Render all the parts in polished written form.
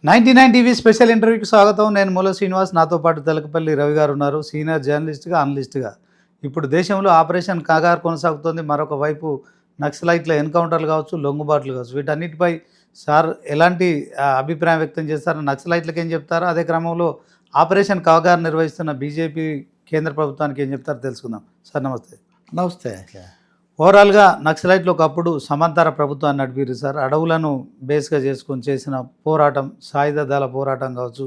99 TV special ఇంటర్వ్యూకి స్వాగతం. నేను మూల శ్రీనివాస్. నాతో పాటు తెలకపల్లి రవి గారు ఉన్నారు, సీనియర్ జర్నలిస్ట్గా, అనలిస్ట్గా. ఇప్పుడు దేశంలో ఆపరేషన్ కాగారు కొనసాగుతోంది. మరొక వైపు నక్సలైట్ల ఎన్కౌంటర్లు కావచ్చు, లొంగుబాట్లు కావచ్చు, వీటన్నిటిపై సార్ ఎలాంటి అభిప్రాయం వ్యక్తం చేస్తారు? నక్సలైట్లకు ఏం చెప్తారు? అదే క్రమంలో ఆపరేషన్ కాగారు నిర్వహిస్తున్న బీజేపీ కేంద్ర ప్రభుత్వానికి ఏం చెప్తారో తెలుసుకుందాం. సార్ నమస్తే. నమస్తే. ఓవరాల్గా నక్సలైట్లు ఒకప్పుడు సమాంతర ప్రభుత్వాన్ని నడిపిరు సార్. అడవులను బేస్గా చేసుకొని చేసిన పోరాటం, సాయుధ దళ పోరాటం కావచ్చు.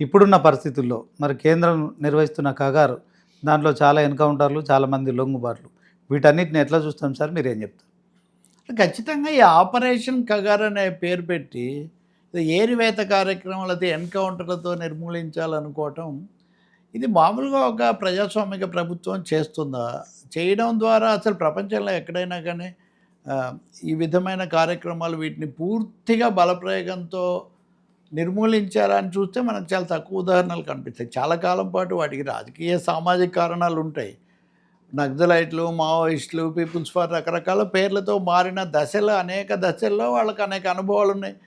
ఇప్పుడున్న పరిస్థితుల్లో మరి కేంద్రం నిర్వహిస్తున్న కగారు, దాంట్లో చాలా ఎన్కౌంటర్లు, చాలామంది లొంగుబాట్లు, వీటన్నిటిని ఎట్లా చూస్తాం సార్? మీరేం చెప్తారు? ఖచ్చితంగా ఈ ఆపరేషన్ కగార్ అనే పేరు పెట్టి ఏరివేత కార్యక్రమాలతో ఎన్కౌంటర్లతో నిర్మూలించాలనుకోవటం, ఇది మామూలుగా ఒక ప్రజాస్వామిక ప్రభుత్వం చేస్తుందా? చేయడం ద్వారా అసలు ప్రపంచంలో ఎక్కడైనా కానీ ఈ విధమైన కార్యక్రమాలు వీటిని పూర్తిగా బలప్రయోగంతో నిర్మూలించాలని చూస్తే మనకు చాలా తక్కువ ఉదాహరణలు కనిపిస్తాయి. చాలా కాలం పాటు వాటికి రాజకీయ సామాజిక కారణాలు ఉంటాయి. నక్సలైట్లు, మావోయిస్టులు, పీపుల్స్ ఫర్ రకరకాల పేర్లతో మారిన దశలు, అనేక దశల్లో వాళ్ళకి అనేక అనుభవాలు ఉన్నాయి.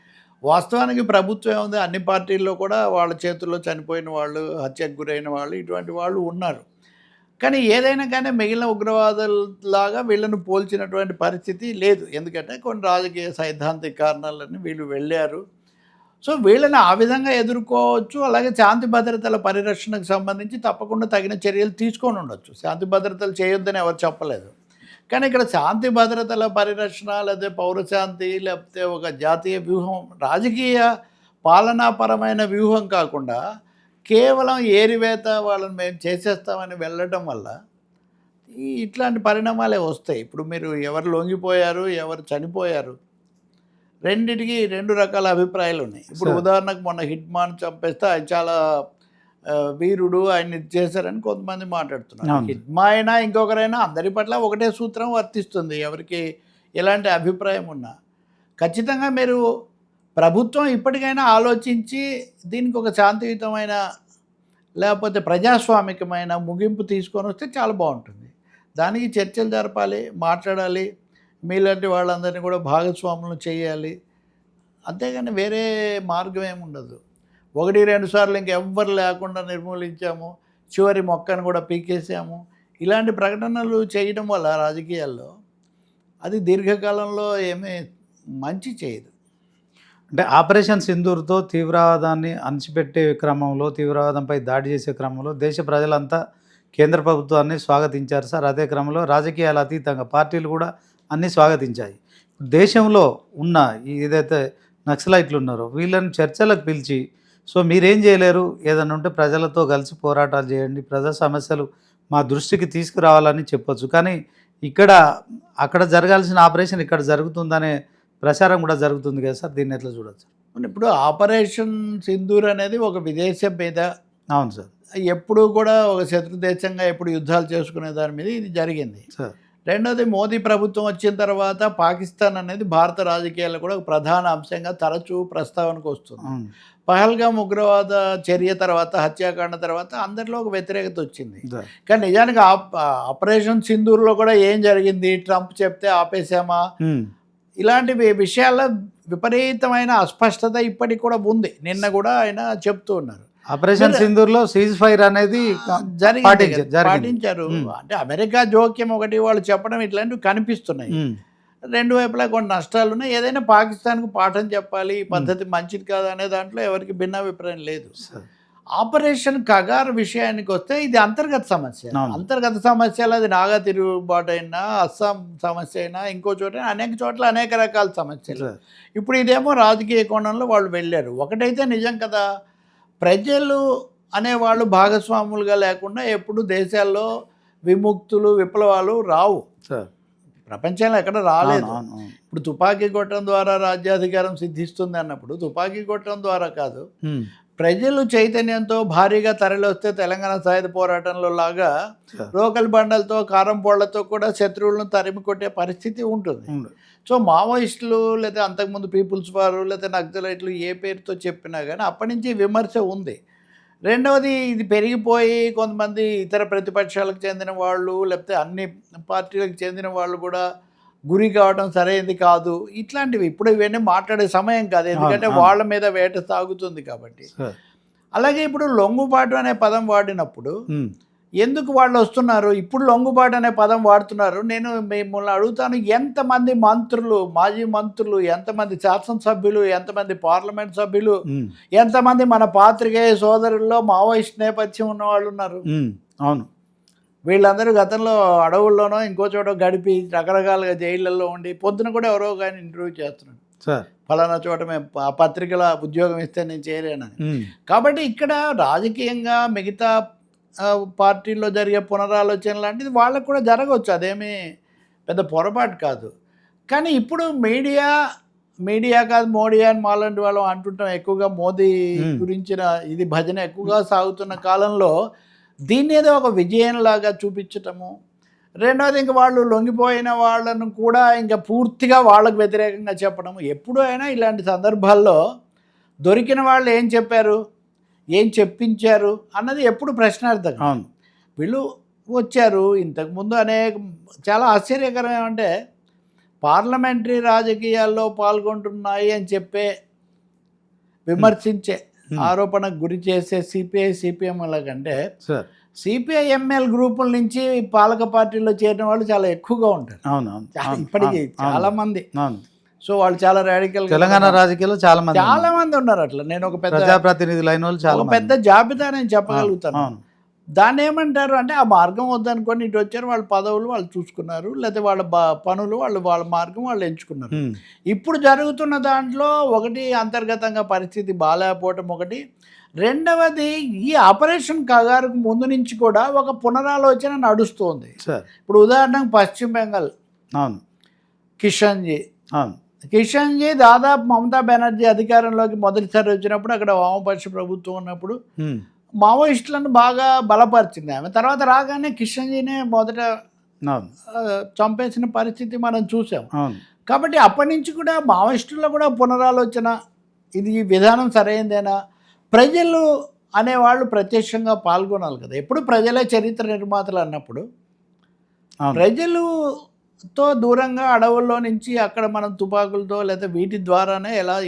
వాస్తవానికి ప్రభుత్వం ఏముంది, అన్ని పార్టీల్లో కూడా వాళ్ళ చేతుల్లో చనిపోయిన వాళ్ళు, హత్యకు గురైన వాళ్ళు, ఇటువంటి వాళ్ళు ఉన్నారు. కానీ ఏదైనా కానీ మిగిలిన ఉగ్రవాదులాగా వీళ్ళను పోల్చినటువంటి పరిస్థితి లేదు. ఎందుకంటే కొన్ని రాజకీయ సైద్ధాంతిక కారణాలని వీళ్ళు వెళ్ళారు. సో వీళ్ళని ఆ విధంగా ఎదుర్కోవచ్చు. అలాగే శాంతి భద్రతల పరిరక్షణకు సంబంధించి తప్పకుండా తగిన చర్యలు తీసుకొని ఉండొచ్చు. శాంతి భద్రతలు చేయొద్దని ఎవరు చెప్పలేదు. కానీ ఇక్కడ శాంతి భద్రతల పరిరక్షణ, లేకపోతే పౌరశాంతి, లేకపోతే ఒక జాతీయ వ్యూహం, రాజకీయ పాలనాపరమైన వ్యూహం కాకుండా కేవలం ఏరివేత వాళ్ళని మేము చేసేస్తామని వెళ్ళడం వల్ల ఇట్లాంటి పరిణామాలే వస్తాయి. ఇప్పుడు మీరు ఎవరు లొంగిపోయారు, ఎవరు చనిపోయారు, రెండిటికి రెండు రకాల అభిప్రాయాలు ఉన్నాయి. ఇప్పుడు ఉదాహరణకు మొన్న హిట్మాన్ చంపేస్తే ఆయన చాలా వీరుడు, ఆయన చేశారని కొంతమంది మాట్లాడుతున్నారు. హిట్మా అయినా ఇంకొకరైనా అందరి పట్ల ఒకటే సూత్రం వర్తిస్తుంది, ఎవరికి ఎలాంటి అభిప్రాయం ఉన్నా. ఖచ్చితంగా మీరు ప్రభుత్వం ఇప్పటికైనా ఆలోచించి దీనికి ఒక శాంతియుతమైన లేకపోతే ప్రజాస్వామికమైన ముగింపు తీసుకొని వస్తే చాలా బాగుంటుంది. దానికి చర్చలు జరపాలి, మాట్లాడాలి, మీలాంటి వాళ్ళందరినీ కూడా భాగస్వాములను చేయాలి. అంతేగాని వేరే మార్గం ఏముండదు. 1-2 సార్లు ఇంకెవ్వరు లేకుండా నిర్మూలించాము, చివరి మొక్కను కూడా పీకేసాము, ఇలాంటి ప్రకటనలు చేయడం వల్ల రాజకీయాల్లో అది దీర్ఘకాలంలో ఏమీ మంచి చేయదు. అంటే ఆపరేషన్ సింధూర్తో తీవ్రవాదాన్ని అణచిపెట్టే క్రమంలో, తీవ్రవాదంపై దాడి చేసే క్రమంలో దేశ ప్రజలంతా కేంద్ర ప్రభుత్వాన్ని స్వాగతించారు సార్. అదే క్రమంలో రాజకీయాల అతీతంగా పార్టీలు కూడా అన్నీ స్వాగతించాయి. దేశంలో ఉన్న ఏదైతే నక్సలైట్లు ఉన్నారో వీళ్ళని చర్చలకు పిలిచి, సో మీరేం చేయలేరు, ఏదైనా ఉంటే ప్రజలతో కలిసి పోరాటాలు చేయండి, ప్రజా సమస్యలు మా దృష్టికి తీసుకురావాలని చెప్పొచ్చు. కానీ అక్కడ జరగాల్సిన ఆపరేషన్ ఇక్కడ జరుగుతుందనే ప్రచారం కూడా జరుగుతుంది కదా సార్. దీన్ని ఎట్లా చూడొచ్చు? ఇప్పుడు ఆపరేషన్ సింధూర్ అనేది ఒక విదేశం మీద, అవును సార్, ఎప్పుడు కూడా ఒక శత్రు దేశంగా ఎప్పుడు యుద్ధాలు చేసుకునే దాని మీద ఇది జరిగింది సార్. రెండోది, మోదీ ప్రభుత్వం వచ్చిన తర్వాత పాకిస్తాన్ అనేది భారత రాజకీయాల్లో కూడా ఒక ప్రధాన అంశంగా తరచూ ప్రస్తావనకు వస్తుంది. పహల్గామ్ ఉగ్రవాద చర్య తర్వాత, హత్యాకాండ తర్వాత అందరిలో ఒక వ్యతిరేకత వచ్చింది. కానీ నిజానికి ఆపరేషన్ సింధూర్లో కూడా ఏం జరిగింది, ట్రంప్ చెప్తే ఆపేసామా, ఇలాంటి విషయాల్లో విపరీతమైన అస్పష్టత ఇప్పటికి కూడా ఉంది. నిన్న కూడా ఆయన చెప్తూ ఉన్నారు. ఆపరేషన్ సింధూర్లో సీజ్ ఫైర్ అనేది పాటించారు. అంటే అమెరికా జోక్యం ఒకటి వాళ్ళు చెప్పడం, ఇట్లాంటివి కనిపిస్తున్నాయి. రెండు వైపులా కొన్ని నష్టాలు ఉన్నాయి. ఏదైనా పాకిస్తాన్కు పాఠం చెప్పాలి, ఈ పద్ధతి మంచిది కాదు అనే దాంట్లో ఎవరికి భిన్నాభిప్రాయం లేదు. ఆపరేషన్ కగార్ విషయానికి వస్తే ఇది అంతర్గత సమస్య. అంతర్గత సమస్యలు అది నాగా తిరుగుబాటు అయినా, అస్సాం సమస్య అయినా, ఇంకో చోట అనేక చోట్ల అనేక రకాల సమస్యలు. ఇప్పుడు ఇదేమో రాజకీయ కోణంలో వాళ్ళు వెళ్ళారు. ఒకటైతే నిజం కదా, ప్రజలు అనేవాళ్ళు భాగస్వాములుగా లేకుండా ఎప్పుడు దేశాల్లో విముక్తులు, విప్లవాలు రావు. ప్రపంచంలో ఎక్కడ రాలేదు. ఇప్పుడు తుపాకీ కొట్టడం ద్వారా రాజ్యాధికారం సిద్ధిస్తుంది అన్నప్పుడు తుపాకీ కొట్టడం ద్వారా కాదు, ప్రజలు చైతన్యంతో భారీగా తరలివస్తే తెలంగాణ సాయుధ పోరాటంలో లాగా రోకలి బండలతో, కారం పొళ్లతో కూడా శత్రువులను తరిమి కొట్టే పరిస్థితి ఉంటుంది. సో మావోయిస్టులు, లేదా అంతకుముందు పీపుల్స్ వారు, లేదా నక్సలైట్లు ఏ పేరుతో చెప్పినా కానీ అప్పటి నుంచి విమర్శ ఉంది. రెండవది, ఇది పెరిగిపోయి కొంతమంది ఇతర ప్రతిపక్షాలకు చెందిన వాళ్ళు, లేకపోతే అన్ని పార్టీలకు చెందిన వాళ్ళు కూడా గురి కావడం సరైనది కాదు. ఇట్లాంటివి ఇప్పుడు ఇవన్నీ మాట్లాడే సమయం కాదు. ఎందుకంటే అవును. వాళ్ళ మీద వేట సాగుతుంది కాబట్టి. సార్. అలాగే ఇప్పుడు లొంగుబాటు అనే పదం వాడినప్పుడు హ్మ్. ఎందుకు వాళ్ళు వస్తున్నారు? ఇప్పుడు లొంగుబాటు అనే పదం వాడుతున్నారు. నేను మిమ్మల్ని అడుగుతాను, ఎంతమంది మంత్రులు, మాజీ మంత్రులు, ఎంతమంది శాసనసభ్యులు, ఎంతమంది పార్లమెంట్ సభ్యులు, హ్మ్. ఎంతమంది మన పాత్రికేయ సోదరుల్లో మావోయిస్ట్ నేపథ్యం ఉన్నవాళ్ళు ఉన్నారు? హ్మ్. అవును. వీళ్ళందరూ గతంలో అడవుల్లోనో ఇంకో చోట గడిపి రకరకాలుగా జైళ్ళల్లో ఉండి పొద్దున కూడా ఎవరో కానీ ఇంటర్వ్యూ చేస్తున్నాడు. సార్. ఫలానా చోట మేము ఆ పత్రికల ఉద్యోగం ఇస్తే నేను చేరానని. హ్మ్. కాబట్టి ఇక్కడ రాజకీయంగా మిగతా పార్టీల్లో జరిగే పునరాలోచన లాంటిది వాళ్ళకు కూడా జరగవచ్చు. అదేమీ పెద్ద పొరపాటు కాదు. కానీ ఇప్పుడు మీడియా కాదు మోడీ అని మాలాంటి వాళ్ళం అంటుంటాం ఎక్కువగా. మోదీ గురించిన ఇది భజన ఎక్కువగా సాగుతున్న కాలంలో దీన్ని ఏదో ఒక విజయంలాగా చూపించటము, రెండోది ఇంక వాళ్ళు లొంగిపోయిన వాళ్ళను కూడా ఇంకా పూర్తిగా వాళ్ళకు వ్యతిరేకంగా చెప్పడము. ఎప్పుడు అయినా ఇలాంటి సందర్భాల్లో దొరికిన వాళ్ళు ఏం చెప్పారు, ఏం చెప్పించారు అన్నది ఎప్పుడు ప్రశ్నార్థకం. అవును. వీళ్ళు వచ్చారు ఇంతకుముందు చాలా ఆశ్చర్యకరం ఏమంటే పార్లమెంటరీ రాజకీయాల్లో పాల్గొంటున్నాయి అని చెప్పే విమర్శించే ఆరోపణకు గురి చేసే సిపిఐ సిపిఎంల కంటే సార్. సిపిఐఎంఎల్ గ్రూపుల నుంచి పాలక పార్టీలో చేరిన వాళ్ళు చాలా ఎక్కువగా ఉంటారు. అవును. అవును. ఇప్పటికీ చాలా మంది. అవును. సో వాళ్ళు చాలా రాడికల్ తెలంగాణ రాజకీయాల్లో చాలా మంది ఉన్నారు అట్లా. నేను ఒక పెద్ద ప్రజాప్రతినిధులైన వాళ్ళు చాలా పెద్ద జాబితా నేను చెప్పగలుగుతాను. అవును. దాన్ని ఏమంటారు అంటే ఆ మార్గం వద్దనుకొని ఇటు వచ్చారు, వాళ్ళ పదవులు వాళ్ళు చూసుకున్నారు, లేకపోతే వాళ్ళ పనులు వాళ్ళ మార్గం వాళ్ళు ఎంచుకున్నారు. ఇప్పుడు జరుగుతున్న దాంట్లో ఒకటి అంతర్గతంగా పరిస్థితి బాగాలేకపోవటం ఒకటి, రెండవది ఈ ఆపరేషన్ కగారుకు ముందు నుంచి కూడా ఒక పునరాలోచన నడుస్తుంది. ఇప్పుడు ఉదాహరణకు పశ్చిమ బెంగాల్ అవును కిషన్జీ అవును కిషన్జీ దాదాపు మమతా బెనర్జీ అధికారంలోకి మొదటిసారి వచ్చినప్పుడు అక్కడ వామపక్ష ప్రభుత్వం ఉన్నప్పుడు మావోయిస్టులను బాగా బలపరిచింది ఆమె. తర్వాత రాగానే కిషన్జీనే మొదట చంపేసిన పరిస్థితి మనం చూసాం. కాబట్టి అప్పటి నుంచి కూడా మావోయిస్టుల్లో కూడా పునరాలోచన, ఇది ఈ విధానం సరైనదేనా, ప్రజలు అనేవాళ్ళు ప్రత్యక్షంగా పాల్గొనాలి కదా. ఎప్పుడు ప్రజలే చరిత్ర నిర్మాతలు అన్నప్పుడు ప్రజలుతో దూరంగా అడవుల్లో నుంచి అక్కడ మనం తుపాకులతో లేదా వీటి ద్వారానే ఎలా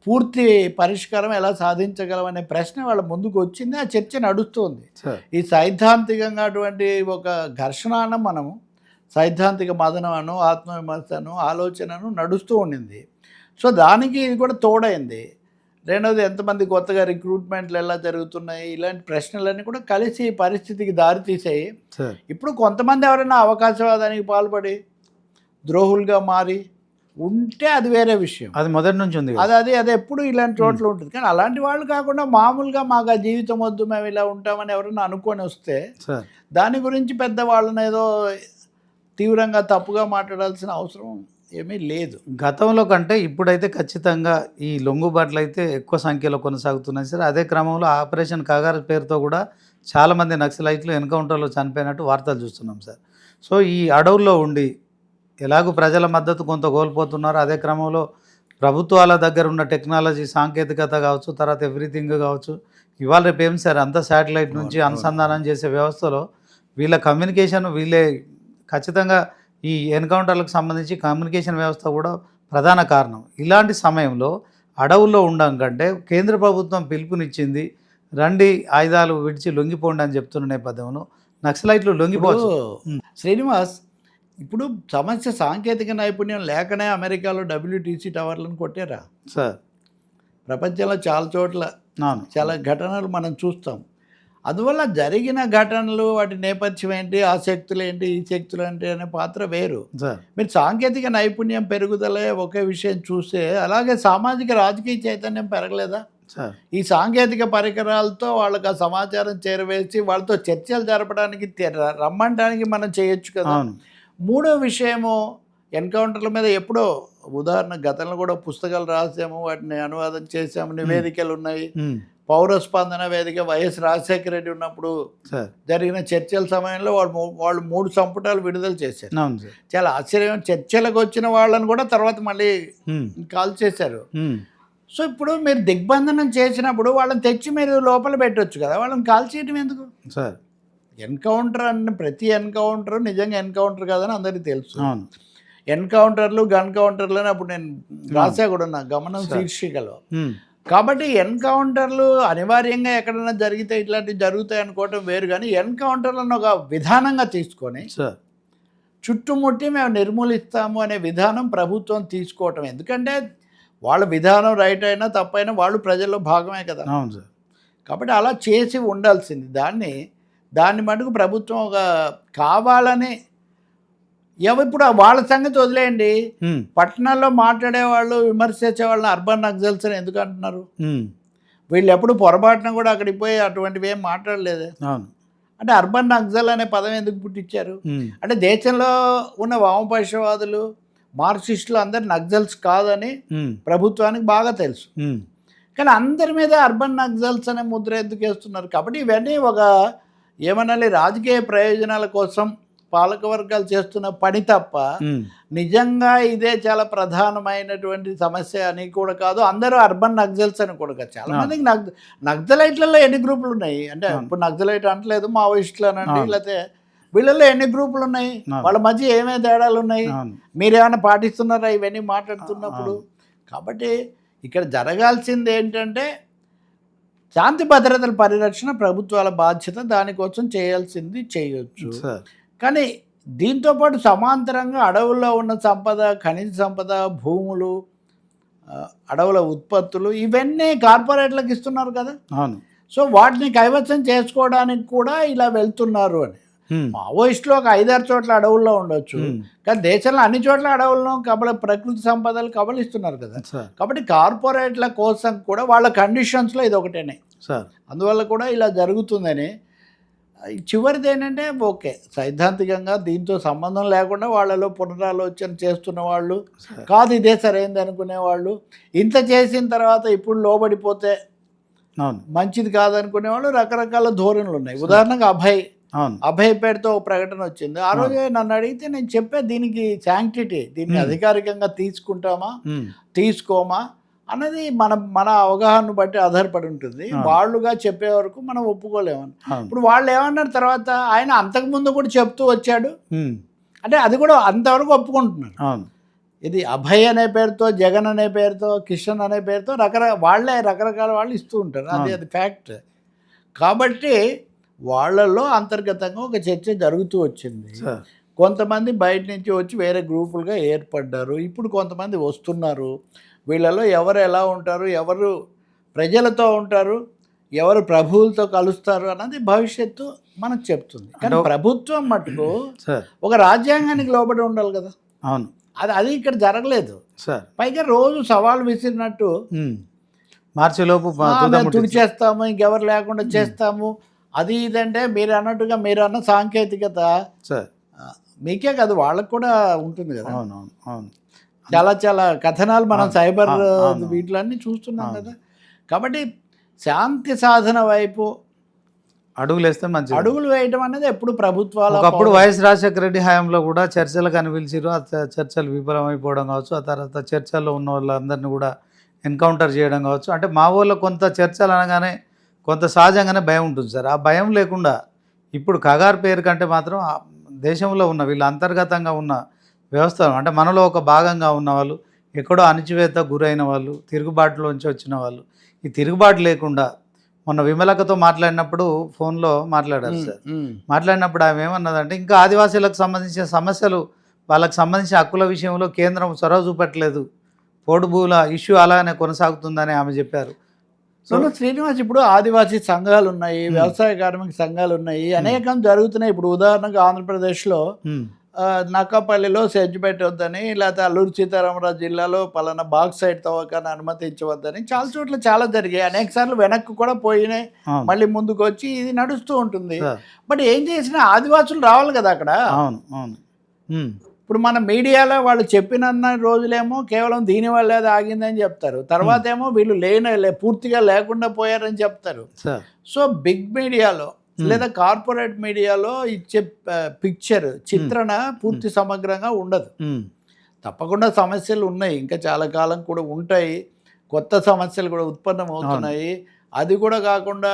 పూర్తి పరిష్కారం ఎలా సాధించగలం అనే ప్రశ్న వాళ్ళ ముందుకు వచ్చింది. ఆ చర్చ నడుస్తుంది. ఈ సైద్ధాంతికంగా అటువంటి ఒక ఘర్షణ మనము సైద్ధాంతిక మదనను, ఆత్మవిమర్శను, ఆలోచనను నడుస్తూ ఉండింది. సో దానికి ఇది కూడా తోడైంది. రెండవది ఎంతమంది కొత్తగా రిక్రూట్మెంట్లు ఎలా జరుగుతున్నాయి, ఇలాంటి ప్రశ్నలన్నీ కూడా కలిసి పరిస్థితికి దారితీసాయి. ఇప్పుడు కొంతమంది ఎవరైనా అవకాశవాదానికి పాల్పడి ద్రోహులుగా మారి ఉంటే అది వేరే విషయం. అది మొదటి నుంచి ఉంది. అది ఎప్పుడు ఇలాంటి చోట్ల ఉంటుంది. కానీ అలాంటి వాళ్ళు కాకుండా మామూలుగా మాకు ఆ జీవితం వద్దు, మేము ఇలా ఉంటామని ఎవరైనా అనుకొని వస్తే దాని గురించి పెద్ద వాళ్ళని ఏదో తీవ్రంగా తప్పుగా మాట్లాడాల్సిన అవసరం ఏమీ లేదు. గతంలో కంటే ఇప్పుడైతే ఖచ్చితంగా ఈ లొంగుబాట్లు అయితే ఎక్కువ సంఖ్యలో కొనసాగుతున్నాయి సార్. అదే క్రమంలో ఆపరేషన్ కగారు పేరుతో కూడా చాలామంది నక్సలైట్లు ఎన్కౌంటర్లో చనిపోయినట్టు వార్తలు చూస్తున్నాం సార్. సో ఈ అడవుల్లో ఉండి ఎలాగూ ప్రజల మద్దతు కొంత కోల్పోతున్నారు. అదే క్రమంలో ప్రభుత్వాల దగ్గర ఉన్న టెక్నాలజీ, సాంకేతికత కావచ్చు, తర్వాత ఎవ్రీథింగ్ కావచ్చు, ఇవాళ రేపు ఏం సార్ అంతా శాటిలైట్ నుంచి అనుసంధానం చేసే వ్యవస్థలో వీళ్ళ కమ్యూనికేషన్ వీళ్ళే ఖచ్చితంగా ఈ ఎన్కౌంటర్లకు సంబంధించి కమ్యూనికేషన్ వ్యవస్థ కూడా ప్రధాన కారణం. ఇలాంటి సమయంలో అడవుల్లో ఉండడం కంటే కేంద్ర ప్రభుత్వం పిలుపునిచ్చింది, రండి ఆయుధాలు విడిచి లొంగిపోండి అని చెప్తున్న నేపథ్యంలో నక్సలైట్లు లొంగిపోవచ్చు. శ్రీనివాస్, ఇప్పుడు సమస్య సాంకేతిక నైపుణ్యం లేకనే అమెరికాలో WTC టవర్లను కొట్టారా సార్? ప్రపంచంలో చాలా చోట్ల చాలా ఘటనలు మనం చూస్తాం. అందువల్ల జరిగిన ఘటనలు, వాటి నేపథ్యం ఏంటి, ఆ శక్తులు ఏంటి, ఈ శక్తులు ఏంటి అనే పాత్ర వేరు. మీరు సాంకేతిక నైపుణ్యం పెరుగుదలే ఒకే విషయం చూస్తే, అలాగే సామాజిక రాజకీయ చైతన్యం పెరగలేదా? ఈ సాంకేతిక పరికరాలతో వాళ్ళకి ఆ సమాచారం చేరవేసి వాళ్ళతో చర్చలు జరపడానికి రమ్మంటానికి మనం చేయొచ్చు కదా. మూడో విషయము, ఎన్కౌంటర్ల మీద ఎప్పుడో ఉదాహరణ గతంలో కూడా పుస్తకాలు రాసాము, వాటిని అనువాదం చేసాము, నివేదికలు ఉన్నాయి. పౌర స్పందన వేదిక వైఎస్ రాజశేఖర రెడ్డి ఉన్నప్పుడు జరిగిన చర్చల సమయంలో వాళ్ళు 3 సంపుటాలు విడుదల చేశారు. చాలా ఆశ్చర్యం, చర్చలకు వచ్చిన వాళ్ళని కూడా తర్వాత మళ్ళీ కాల్ చేశారు. సో ఇప్పుడు మీరు దిగ్బంధనం చేసినప్పుడు వాళ్ళని తెచ్చి మీరు లోపల పెట్టవచ్చు కదా, వాళ్ళని కాల్ చేయడం ఎందుకు సార్? ఎన్కౌంటర్ ప్రతి ఎన్కౌంటర్ నిజంగా ఎన్కౌంటర్ కాదని అందరికీ తెలుసు. ఎన్కౌంటర్లు గన్ కౌంటర్లు అని అప్పుడు నేను రాసా కూడా నా గమనం శీర్షికలో. కాబట్టి ఎన్కౌంటర్లు అనివార్యంగా ఎక్కడైనా జరిగితే ఇట్లాంటివి జరుగుతాయి అనుకోవటం వేరు, కానీ ఎన్కౌంటర్లను ఒక విధానంగా తీసుకొని చుట్టుముట్టి మేము నిర్మూలిస్తాము అనే విధానం ప్రభుత్వం తీసుకోవటం. ఎందుకంటే వాళ్ళ విధానం రైట్ అయినా తప్పైనా వాళ్ళు ప్రజల్లో భాగమే కదా. అవును సార్. కాబట్టి అలా చేసి ఉండాల్సింది. దాన్ని మటుకు ప్రభుత్వం ఒక కావాలని ఇప్పుడు వాళ్ళ సంగతి వదిలేయండి, పట్టణాల్లో మాట్లాడేవాళ్ళు విమర్శించేవాళ్ళని అర్బన్ నక్సల్స్ అని ఎందుకు అంటున్నారు? వీళ్ళు ఎప్పుడు పొరపాటున కూడా అక్కడికి పోయి అటువంటివి ఏం మాట్లాడలేదు. అంటే అర్బన్ నక్సల్ అనే పదం ఎందుకు పుట్టించారు? అంటే దేశంలో ఉన్న వామపక్షవాదులు మార్క్సిస్టులు అందరు నక్సల్స్ కాదని ప్రభుత్వానికి బాగా తెలుసు. కానీ అందరి మీద అర్బన్ నక్సల్స్ అనే ముద్ర ఎందుకు వేస్తున్నారు? కాబట్టి ఇవన్నీ ఒక ఏమనాలి, రాజకీయ ప్రయోజనాల కోసం పాలకవర్గాలు చేస్తున్న పని తప్ప నిజంగా ఇదే చాలా ప్రధానమైనటువంటి సమస్య అని కూడా కాదు. అందరూ అర్బన్ నక్సల్స్ అని కూడా కాదు. చాలా మందికి నక్సలైట్లలో ఎన్ని గ్రూపులు ఉన్నాయి అంటే, ఇప్పుడు నక్సలైట్ అంటలేదు, మావోయిస్టులు అనండి, లేకపోతే వీళ్ళల్లో ఎన్ని గ్రూపులు ఉన్నాయి, వాళ్ళ మధ్య ఏమేమి తేడాలు ఉన్నాయి, మీరేమైనా పాటిస్తున్నారా ఇవన్నీ మాట్లాడుతున్నప్పుడు? కాబట్టి ఇక్కడ జరగాల్సింది ఏంటంటే శాంతి భద్రతల పరిరక్షణ ప్రభుత్వాల బాధ్యత, దానికోసం చేయాల్సింది చేయొచ్చు. కానీ దీంతోపాటు సమాంతరంగా అడవుల్లో ఉన్న సంపద, ఖనిజ సంపద, భూములు, అడవుల ఉత్పత్తులు ఇవన్నీ కార్పొరేట్లకు ఇస్తున్నారు కదా. సో వాటిని కైవసం చేసుకోవడానికి కూడా ఇలా వెళ్తున్నారు అని. మావోయిస్టులు ఒక 5-6 చోట్ల అడవుల్లో ఉండొచ్చు, కానీ దేశంలో అన్ని చోట్ల అడవుల్లో ప్రకృతి సంపదలు కబలిస్తున్నారు కదా. కాబట్టి కార్పొరేట్ల కోసం కూడా వాళ్ళ కండిషన్స్లో ఇది ఒకటేనే, అందువల్ల కూడా ఇలా జరుగుతుందని. చివరిది ఏంటంటే, ఓకే సైద్ధాంతికంగా దీంతో సంబంధం లేకుండా వాళ్ళలో పునరాలోచన చేస్తున్న వాళ్ళు కాదు, ఇదే సరైనది అనుకునేవాళ్ళు, ఇంత చేసిన తర్వాత ఇప్పుడు లోబడిపోతే మంచిది కాదనుకునే వాళ్ళు రకరకాల ధోరణులు ఉన్నాయి. ఉదాహరణకు అభయ్ పేరుతో ఒక ప్రకటన వచ్చింది. ఆ రోజే నన్ను అడిగితే నేను చెప్పే దీనికి శాంక్టిటీ, దీన్ని అధికారికంగా తీసుకుంటామా తీసుకోమా అన్నది మన అవగాహన బట్టి ఆధారపడి ఉంటుంది. వాళ్ళుగా చెప్పే వరకు మనం ఒప్పుకోలేమని. ఇప్పుడు వాళ్ళు ఏమన్నారు తర్వాత, ఆయన అంతకుముందు కూడా చెప్తూ వచ్చాడు అంటే అది కూడా అంతవరకు ఒప్పుకుంటున్నాడు. ఇది అభయ్ అనే పేరుతో, జగన్ అనే పేరుతో, కిషన్ అనే పేరుతో రకరకాల వాళ్ళు ఇస్తూ ఉంటారు, అది ఫ్యాక్ట్. కాబట్టి వాళ్ళల్లో అంతర్గతంగా ఒక చర్చ జరుగుతూ వచ్చింది. కొంతమంది బయట నుంచి వచ్చి వేరే గ్రూపులుగా ఏర్పడ్డారు, ఇప్పుడు కొంతమంది వస్తున్నారు. వీళ్ళలో ఎవరు ఎలా ఉంటారు, ఎవరు ప్రజలతో ఉంటారు, ఎవరు ప్రభువులతో కలుస్తారు అన్నది భవిష్యత్తు మనకు చెప్తుంది. కానీ ప్రభుత్వం మటుకు ఒక రాజ్యాంగానికి లోబడి ఉండాలి కదా. అది ఇక్కడ జరగలేదు. పైగా రోజు సవాల్ విసిరినట్టు మార్చిలోపు తుడిచేస్తాము, ఇంకెవరు లేకుండా చేస్తాము, అది ఇదంటే మీరు అన్న సాంకేతికత మీకే కాదు వాళ్ళకు కూడా ఉంటుంది కదా. చాలా చాలా కథనాలు మనం సైబర్ వీటిలన్నీ చూస్తున్నాం కదా. కాబట్టి శాంతి సాధన వైపు అడుగులు వేయటం అనేది ఎప్పుడు ప్రభుత్వాలు. ఒకప్పుడు వైఎస్ రాజశేఖర రెడ్డి హయాంలో కూడా చర్చలకు అని పిలిచిరు, ఆ చర్చలు విఫలమైపోవడం కావచ్చు, ఆ తర్వాత చర్చల్లో ఉన్న వాళ్ళందరినీ కూడా ఎన్కౌంటర్ చేయడం కావచ్చు. అంటే మా ఊళ్ళో కొంత చర్చలు అనగానే కొంత సహజంగానే భయం ఉంటుంది సార్. ఆ భయం లేకుండా ఇప్పుడు కగార్ పేరు కంటే మాత్రం దేశంలో ఉన్న వీళ్ళు అంతర్గతంగా ఉన్న వ్యవస్థ, అంటే మనలో ఒక భాగంగా ఉన్న వాళ్ళు, ఎక్కడో అణిచివేత గురైన వాళ్ళు, తిరుగుబాటులోంచి వచ్చిన వాళ్ళు, ఈ తిరుగుబాటు లేకుండా మొన్న విమలకతో మాట్లాడినప్పుడు ఫోన్లో మాట్లాడారు సార్. మాట్లాడినప్పుడు ఆమె ఏమన్నదంటే, ఇంకా ఆదివాసీలకు సంబంధించిన సమస్యలు, వాళ్ళకి సంబంధించిన హక్కుల విషయంలో కేంద్రం చొరవ చూపట్లేదు, పోడు భూముల ఇష్యూ అలానే కొనసాగుతుందని ఆమె చెప్పారు. సో శ్రీనివాస్, ఇప్పుడు ఆదివాసీ సంఘాలు ఉన్నాయి, వ్యవసాయ కార్మిక సంఘాలు ఉన్నాయి, అనేకం జరుగుతున్నాయి. ఇప్పుడు ఉదాహరణకు ఆంధ్రప్రదేశ్లో నక్కపల్లిలో సెజ్ పెట్టవద్దని, లేకపోతే అల్లూరు సీతారామరాజు జిల్లాలో పలానా బాక్సైట్ తవ్వకాన్ని అనుమతించవద్దని చాలా చోట్ల చాలా జరిగాయి. అనేక సార్లు వెనక్కి కూడా పోయినాయి, మళ్ళీ ముందుకు వచ్చి ఇది నడుస్తూ ఉంటుంది. బట్ ఏం చేసినా ఆదివాసులు రావాలి కదా అక్కడ. ఇప్పుడు మన మీడియాలో వాళ్ళు చెప్పిన రోజులేమో కేవలం దీనివల్ల అది ఆగిందని చెప్తారు, తర్వాత ఏమో వీళ్ళు పూర్తిగా లేకుండా పోయారని చెప్తారు. సో బిగ్ మీడియాలో లేదా కార్పొరేట్ మీడియాలో ఇచ్చే చిత్రణ పూర్తి సమగ్రంగా ఉండదు. తప్పకుండా సమస్యలు ఉన్నాయి, ఇంకా చాలా కాలం కూడా ఉంటాయి, కొత్త సమస్యలు కూడా ఉత్పన్నం అవుతున్నాయి. అది కూడా కాకుండా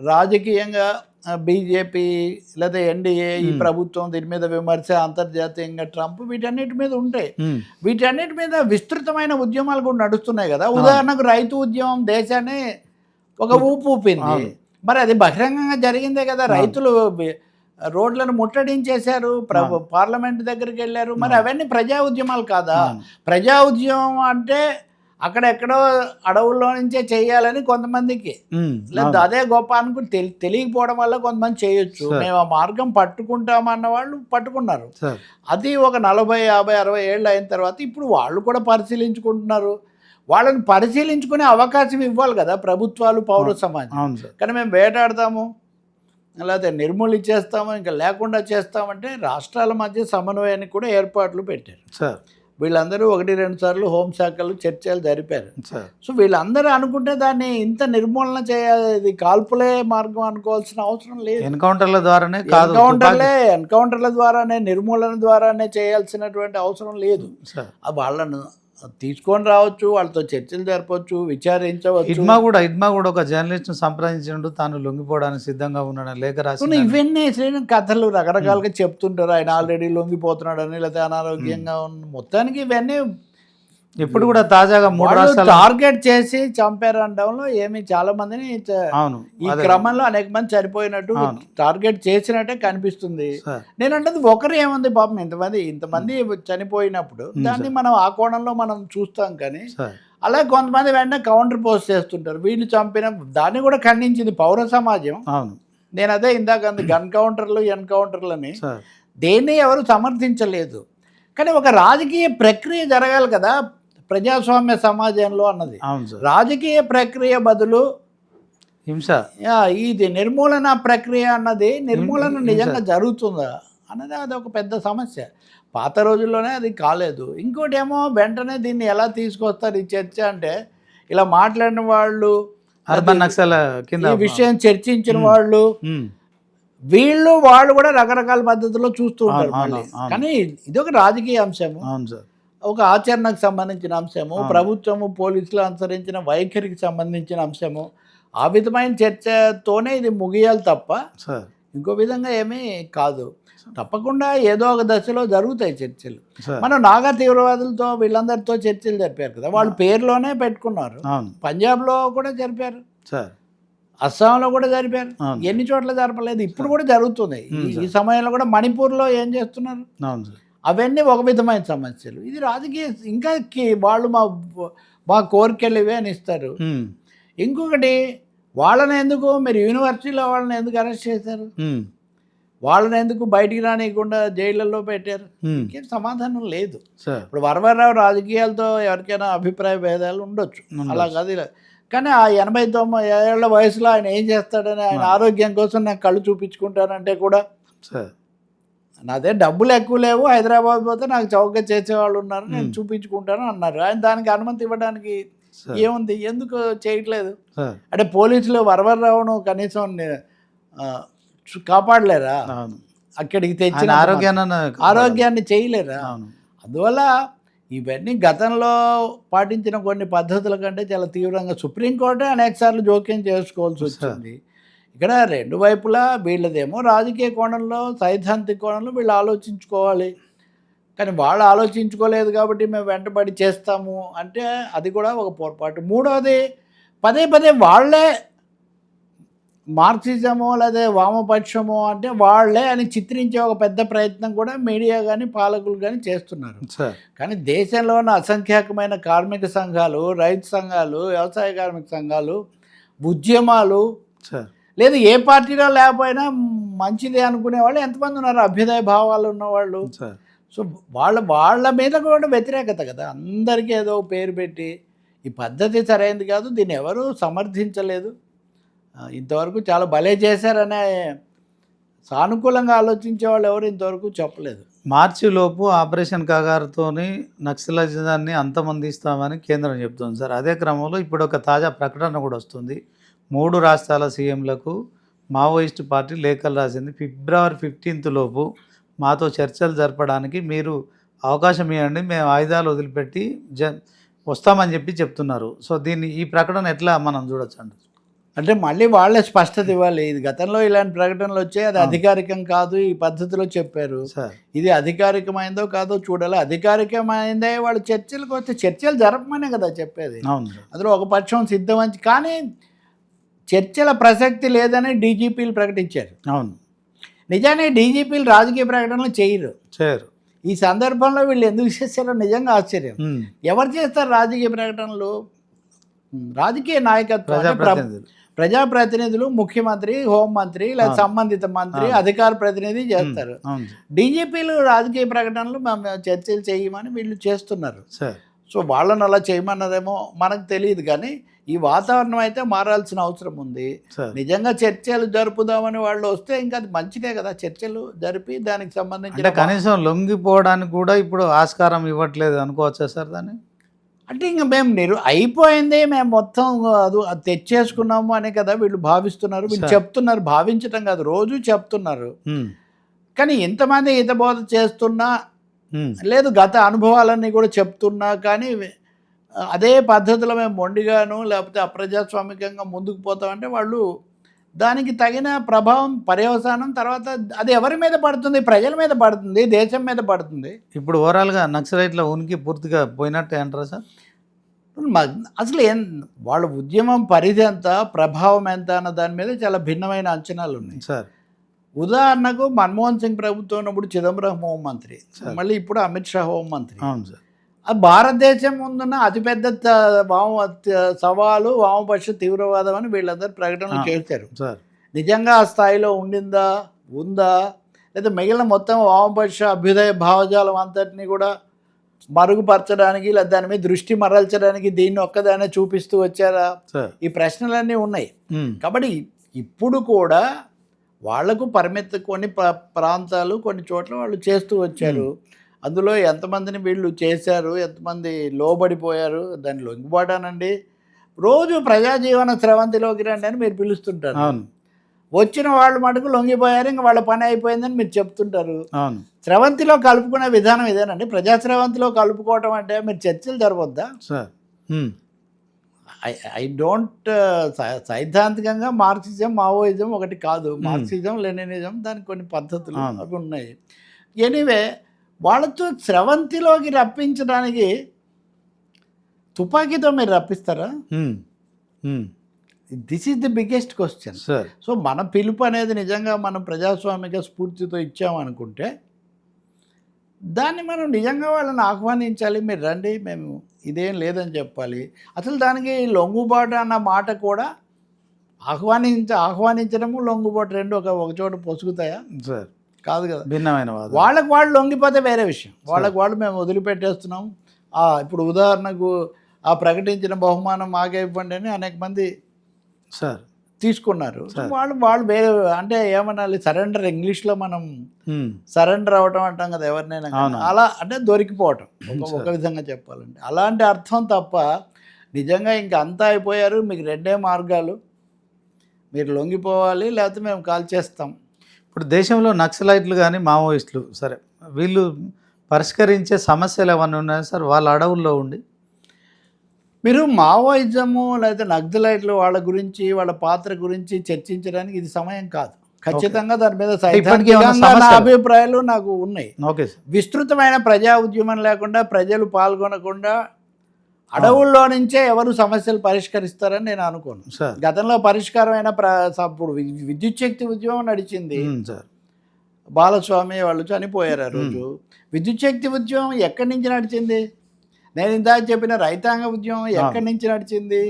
రాజకీయంగా బీజేపీ లేదా ఎన్డీఏ ఈ ప్రభుత్వం దీని మీద విమర్శ, అంతర్జాతీయంగా ట్రంప్ వీటన్నిటి మీద ఉంటాయి. వీటన్నిటి మీద విస్తృతమైన ఉద్యమాలు కూడా నడుస్తున్నాయి కదా. ఉదాహరణకు రైతు ఉద్యమం దేశాన్ని ఒక ఊపు ఊపింది. మరి అది బహిరంగంగా జరిగిందే కదా. రైతులు రోడ్లను ముట్టడించేశారు, పార్లమెంట్ దగ్గరికి వెళ్ళారు. మరి అవన్నీ ప్రజా ఉద్యమాలు కాదా? ప్రజా ఉద్యమం అంటే అక్కడెక్కడో అడవుల్లో నుంచే చేయాలని కొంతమందికి, లేదా అదే గొప్ప అనుకుని తెలియకపోవడం వల్ల కొంతమంది చేయొచ్చు. మేము ఆ మార్గం పట్టుకుంటామన్న వాళ్ళు పట్టుకున్నారు. అది ఒక 40, 50, 60 ఏళ్ళు అయిన తర్వాత ఇప్పుడు వాళ్ళు కూడా పరిశీలించుకుంటున్నారు. వాళ్ళని పరిశీలించుకునే అవకాశం ఇవ్వాలి కదా ప్రభుత్వాలు, పౌర సమాజం. కానీ మేము వేటాడతాము, లేకపోతే నిర్మూలించేస్తాము, ఇంకా లేకుండా చేస్తామంటే రాష్ట్రాల మధ్య సమన్వయానికి కూడా ఏర్పాట్లు పెట్టారు. వీళ్ళందరూ 1-2 సార్లు హోంశాఖలు చర్చలు జరిపారు. సో వీళ్ళందరూ అనుకుంటే దాన్ని ఇంత నిర్మూలన చేయాలి, కాల్పులే మార్గం అనుకోవాల్సిన అవసరం లేదు. ఎన్కౌంటర్ల ద్వారానే నిర్మూలన ద్వారానే చేయాల్సినటువంటి అవసరం లేదు. వాళ్ళను తీసుకొని రావచ్చు, వాళ్ళతో చర్చలు జరపవచ్చు, విచారించవచ్చు. ఇడ్మా కూడా ఒక జర్నలిస్ట్ సంప్రదించినట్టు తాను లొంగిపోవడానికి సిద్ధంగా ఉన్నాడని లేఖ రాసి ఇవన్నీ కథలు రకరకాలుగా చెప్తుంటారు. ఆయన ఆల్రెడీ లొంగిపోతున్నాడని, లేకపోతే అనారోగ్యంగా ఉన్న, మొత్తానికి ఇవన్నీ ఇప్పుడు కూడా తాజాగా 3 రాష్ట్రాలు టార్గెట్ చేసి చంపారు అనడంలో ఏమి చాలా మందిని ఈ క్రమంలో అనేక మంది చనిపోయినట్టు టార్గెట్ చేసినట్టే కనిపిస్తుంది. నేనంటే ఒకరు ఏముంది పాపం, ఇంతమంది చనిపోయినప్పుడు దాన్ని మనం ఆ కోణంలో మనం చూస్తాం. కానీ అలాగే కొంతమంది వెంటనే కౌంటర్ పోస్ట్ చేస్తుంటారు. వీళ్ళు చంపిన దాన్ని కూడా ఖండించింది పౌర సమాజం. నేను అదే ఇందాక గన్ కౌంటర్లు, ఎన్కౌంటర్లని దేన్ని ఎవరు సమర్థించలేదు. కానీ ఒక రాజకీయ ప్రక్రియ జరగాలి కదా ప్రజాస్వామ్య సమాజంలో అన్నది. రాజకీయ ప్రక్రియ బదులు హింస, ఇది నిర్మూలన ప్రక్రియ అన్నది, నిర్మూలన నిజంగా జరుగుతుందా అన్నది అదొక పెద్ద సమస్య. పాత రోజుల్లోనే అది కాలేదు. ఇంకోటి ఏమో వెంటనే దీన్ని ఎలా తీసుకొస్తారు ఈ చర్చ అంటే, ఇలా మాట్లాడిన వాళ్ళు, ఈ విషయం చర్చించిన వాళ్ళు, వాళ్ళు కూడా రకరకాల పద్ధతుల్లో చూస్తూ ఉంటారు. కానీ ఇది ఒక రాజకీయ అంశము, ఒక ఆచరణకు సంబంధించిన అంశము, ప్రభుత్వము పోలీసులు అనుసరించిన వైఖరికి సంబంధించిన అంశము. ఆ విధమైన చర్చతోనే ఇది ముగియాలి తప్ప ఇంకో విధంగా ఏమీ కాదు. తప్పకుండా ఏదో ఒక దశలో జరుగుతాయి చర్చలు. మనం నాగా తీవ్రవాదులతో వీళ్ళందరితో చర్చలు జరిపారు కదా, వాళ్ళు పేరులోనే పెట్టుకున్నారు. పంజాబ్లో కూడా జరిపారు, అస్సాంలో కూడా జరిపారు, ఎన్ని చోట్ల జరపలేదు. ఇప్పుడు కూడా జరుగుతుంది. ఈ సమయంలో కూడా మణిపూర్లో ఏం చేస్తున్నారు, అవన్నీ ఒక విధమైన సమస్యలు. ఇది రాజకీయ, ఇంకా వాళ్ళు మా కోరికలు ఇవే అని ఇస్తారు. ఇంకొకటి, వాళ్ళని ఎందుకు మీరు యూనివర్సిటీలో వాళ్ళని ఎందుకు అరెస్ట్ చేశారు, వాళ్ళని ఎందుకు బయటికి రానియకుండా జైళ్ళల్లో పెట్టారు, ఇంకేం సమాధానం లేదు. ఇప్పుడు వరవరరావు రాజకీయాలతో ఎవరికైనా అభిప్రాయ భేదాలు ఉండొచ్చు, అలా కాదు. కానీ ఆ 89 ఏళ్ల వయసులో ఆయన ఏం చేస్తాడని, ఆయన ఆరోగ్యం కోసం నేను కళ్ళు చూపించుకుంటానంటే కూడా, నాదే డబ్బులు ఎక్కువ లేవు, హైదరాబాద్ పోతే నాకు చౌకగా చేసేవాళ్ళు ఉన్నారు, నేను చూపించుకుంటాను అన్నారు. ఆయన దానికి అనుమతి ఇవ్వడానికి ఏముంది, ఎందుకు చేయట్లేదు? అంటే పోలీసులు వరవరరావును కనీసం కాపాడలేరా, అక్కడికి తెచ్చిన ఆరోగ్యాన్ని చేయలేరా? అందువల్ల ఇవన్నీ గతంలో పాటించిన కొన్ని పద్ధతుల కంటే చాలా తీవ్రంగా సుప్రీంకోర్టే అనేక సార్లు జోక్యం చేసుకోవాల్సి వచ్చింది. ఇక్కడ రెండు వైపులా వీళ్ళదేమో రాజకీయ కోణంలో, సైద్ధాంతిక కోణంలో వీళ్ళు ఆలోచించుకోవాలి. కానీ వాళ్ళు ఆలోచించుకోలేదు కాబట్టి మేము వెంటబడి చేస్తాము అంటే అది కూడా ఒక పొరపాటు. మూడవది, పదే పదే వాళ్ళే మార్క్సిజమో లేదా వామపక్షమో అంటే వాళ్ళే అని చిత్రించే ఒక పెద్ద ప్రయత్నం కూడా మీడియా కానీ పాలకులు కానీ చేస్తున్నారు. కానీ దేశంలో ఉన్న అసంఖ్యాకమైన కార్మిక సంఘాలు, రైతు సంఘాలు, వ్యవసాయ కార్మిక సంఘాలు, ఉద్యమాలు, లేదు ఏ పార్టీలో లేకపోయినా మంచిదే అనుకునే వాళ్ళు ఎంతమంది ఉన్నారు, అభ్యుదయ భావాలు ఉన్నవాళ్ళు. సో వాళ్ళ మీద కూడా వ్యతిరేకత కదా, అందరికీ ఏదో పేరు పెట్టి ఈ పద్ధతి సరైనది కాదు, దీన్ని ఎవరు సమర్థించలేదు. ఇంతవరకు చాలా భలే చేశారనే సానుకూలంగా ఆలోచించే వాళ్ళు ఎవరు ఇంతవరకు చెప్పలేదు. మార్చిలోపు ఆపరేషన్ కగారుతో నక్సలిజాన్ని అంతమొందిస్తామని కేంద్రం చెప్తుంది సార్. అదే క్రమంలో ఇప్పుడు ఒక తాజా ప్రకటన కూడా వస్తుంది. 3 రాష్ట్రాల సీఎంలకు మావోయిస్టు పార్టీ లేఖలు రాసింది. ఫిబ్రవరి 15 లోపు మాతో చర్చలు జరపడానికి మీరు అవకాశం ఇవ్వండి, మేము ఆయుధాలు వదిలిపెట్టి వస్తామని చెప్తున్నారు. సో ఈ ప్రకటన ఎట్లా మనం చూడొచ్చు అండి? అంటే మళ్ళీ వాళ్ళే స్పష్టత ఇవ్వాలి. ఇది గతంలో ఇలాంటి ప్రకటనలు వచ్చాయి, అది అధికారికం కాదు, ఈ పద్ధతిలో చెప్పారు. సార్ ఇది అధికారికమైందో కాదో చూడాలి. అధికారికమైందే వాళ్ళు చర్చలకు వస్తే చర్చలు జరపమనే కదా చెప్పేది. అవును సార్. అందులో ఒక పక్షం సిద్ధమంచి కానీ చర్చల ప్రసక్తి లేదని డీజీపీలు ప్రకటించారు. అవును. నిజానికి డీజీపీలు రాజకీయ ప్రకటనలు చేయరు. చేయరు. ఈ సందర్భంలో వీళ్ళు ఎందుకు చేశారో నిజంగా ఆశ్చర్యం. ఎవరు చేస్తారు రాజకీయ ప్రకటనలు? రాజకీయ నాయకత్వం అంటే ప్రజాప్రతినిధులు. ప్రజాప్రతినిధులు, ముఖ్యమంత్రి, హోంమంత్రి లేదా సంబంధిత మంత్రి, అధికార ప్రతినిధి చేస్తారు. అవును డీజీపీలు రాజకీయ ప్రకటనలు మేము చర్చలు చేయమని వీళ్ళు చేస్తున్నారు. సార్. సో వాళ్ళని అలా చేయమన్నదేమో మనకు తెలియదు, కానీ ఈ వాతావరణం అయితే మారాల్సిన అవసరం ఉంది. సార్. నిజంగా చర్చలు జరుపుదామని వాళ్ళు వస్తే ఇంకా అది మంచిదే కదా, చర్చలు జరిపి దానికి అంటే సంబంధించిన కనీసం లొంగిపోవడానికి కూడా ఇప్పుడు ఆస్కారం ఇవ్వట్లేదు అనుకోవచ్చా సార్ దాన్ని? అంటే ఇంక మేము అయిపోయింది, మేము మొత్తం అది తెచ్చేసుకున్నాము అనే కదా వీళ్ళు భావిస్తున్నారు. వీళ్ళు చెప్తున్నారు, భావించటం కాదు, రోజు చెప్తున్నారు. కానీ ఇంతమంది హితబోధ చేస్తున్నా లేదు, గత అనుభవాలన్నీ కూడా చెప్తున్నా కానీ అదే పద్ధతిలో మేము మొండిగాను లేకపోతే అప్రజాస్వామికంగా ముందుకు పోతామంటే వాళ్ళు దానికి తగిన ప్రభావం, పర్యవసానం తర్వాత అది ఎవరి మీద పడుతుంది? ప్రజల మీద పడుతుంది, దేశం మీద పడుతుంది. ఇప్పుడు ఓవరాల్గా నక్సలైట్ల ఉనికి పూర్తిగా పోయినట్టే అంటారా సార్? అసలు వాళ్ళ ఉద్యమం పరిధి ఎంత, ప్రభావం ఎంత అన్న దాని మీద చాలా భిన్నమైన అంచనాలు ఉన్నాయి సార్. ఉదాహరణకు మన్మోహన్ సింగ్ ప్రభుత్వం ఉన్నప్పుడు చిదంబరం హోంమంత్రి, మళ్ళీ ఇప్పుడు అమిత్ షా హోంమంత్రి. అవును సార్. భారతదేశం ముందున్న అతిపెద్ద సవాలు వామపక్ష తీవ్రవాదం అని వీళ్ళందరూ ప్రకటనలు చేశారు. నిజంగా ఆ స్థాయిలో ఉందా లేదా మిగిలిన మొత్తం వామపక్ష అభ్యుదయ భావజాలం అంతటినీ కూడా మరుగుపరచడానికి లేదా దాని మీద దృష్టి మరల్చడానికి దీన్ని ఒక్కదానే చూపిస్తూ వచ్చారా? ఈ ప్రశ్నలన్నీ ఉన్నాయి. కాబట్టి ఇప్పుడు కూడా వాళ్లకు కొన్ని ప్రాంతాలు, కొన్ని చోట్ల వాళ్ళు చేస్తూ వచ్చారు. అందులో ఎంతమందిని వీళ్ళు చేశారు, ఎంతమంది లోబడిపోయారు, దాన్ని లొంగిపోవడానండి. రోజు ప్రజాజీవన స్రవంతిలోకి రండి అని మీరు పిలుస్తుంటారు. వచ్చిన వాళ్ళు మటుకు లొంగిపోయారు, ఇంకా వాళ్ళ పని అయిపోయిందని మీరు చెప్తుంటారు. స్రవంతిలో కలుపుకునే విధానం ఇదేనండి. ప్రజా స్రవంతిలో కలుపుకోవటం అంటే మీరు చర్చలు జరగొద్దా? ఐ డోంట్ సైద్ధాంతికంగా మార్క్సిజం, మావోయిజం ఒకటి కాదు. మార్క్సిజం, లెనినిజం దానికి కొన్ని పద్ధతులు అవి ఉన్నాయి. ఎనీవే వాళ్ళతో స్రవంతిలోకి రప్పించడానికి తుపాకీతో మీరు రప్పిస్తారా? This is the biggest question. So మన పిలుపు అనేది నిజంగా మనం ప్రజాస్వామిక స్ఫూర్తితో ఇచ్చామనుకుంటే దాన్ని మనం నిజంగా వాళ్ళని ఆహ్వానించాలి. మీరు రండి, మేము ఇదేం లేదని చెప్పాలి. అసలు దానికి లొంగుబాటు అన్న మాట కూడా ఆహ్వానించడము, లొంగుబాటు రెండు ఒక చోట పొసుగుతాయా? కాదు కదా. భిన్నమైన వాళ్ళకు వాళ్ళు లొంగిపోతే వేరే విషయం. వాళ్ళకు వాళ్ళు మేము వదిలిపెట్టేస్తున్నాం. ఇప్పుడు ఉదాహరణకు ఆ ప్రకటించిన బహుమానం మాకే ఇవ్వండి అని అనేక మంది తీసుకున్నారు. వాళ్ళు వేరే అంటే ఏమనాలి, సరెండర్, ఇంగ్లీష్లో మనం సరెండర్ అవ్వటం అంటాం కదా ఎవరినైనా. అలా అంటే దొరికిపోవటం ఒక విధంగా చెప్పాలంటే. అలాంటి అర్థం తప్ప నిజంగా ఇంక అంతా అయిపోయారు, మీకు రెండే మార్గాలు, మీరు లొంగిపోవాలి లేకపోతే మేము కాల్ చేస్తాం. ఇప్పుడు దేశంలో నక్సలైట్లు కానీ మావోయిస్టులు సరే వీళ్ళు పరిష్కరించే సమస్యలు ఏమన్నా ఉన్నాయా సార్ వాళ్ళ అడవుల్లో ఉండి? మీరు మావోయిజము లేదా నక్సలైట్లు వాళ్ళ గురించి, వాళ్ళ పాత్ర గురించి చర్చించడానికి ఇది సమయం కాదు. ఖచ్చితంగా దాని మీద సైద్ధాంతికంగా అభిప్రాయాలు నాకు ఉన్నాయి. విస్తృతమైన ప్రజా ఉద్యమం లేకుండా, ప్రజలు పాల్గొనకుండా అడవుల్లో నుంచే ఎవరు సమస్యలు పరిష్కరిస్తారని నేను అనుకోను. గతంలో పరిష్కారమైన ఇప్పుడు విద్యుత్ శక్తి ఉద్యమం నడిచింది. బాలస్వామి వాళ్ళు చనిపోయారు ఆ రోజు. విద్యుత్ శక్తి ఉద్యమం ఎక్కడి నుంచి నడిచింది? నేను ఇందాక చెప్పిన రైతాంగ ఉద్యమం ఎక్కడి నుంచి నడిచింది?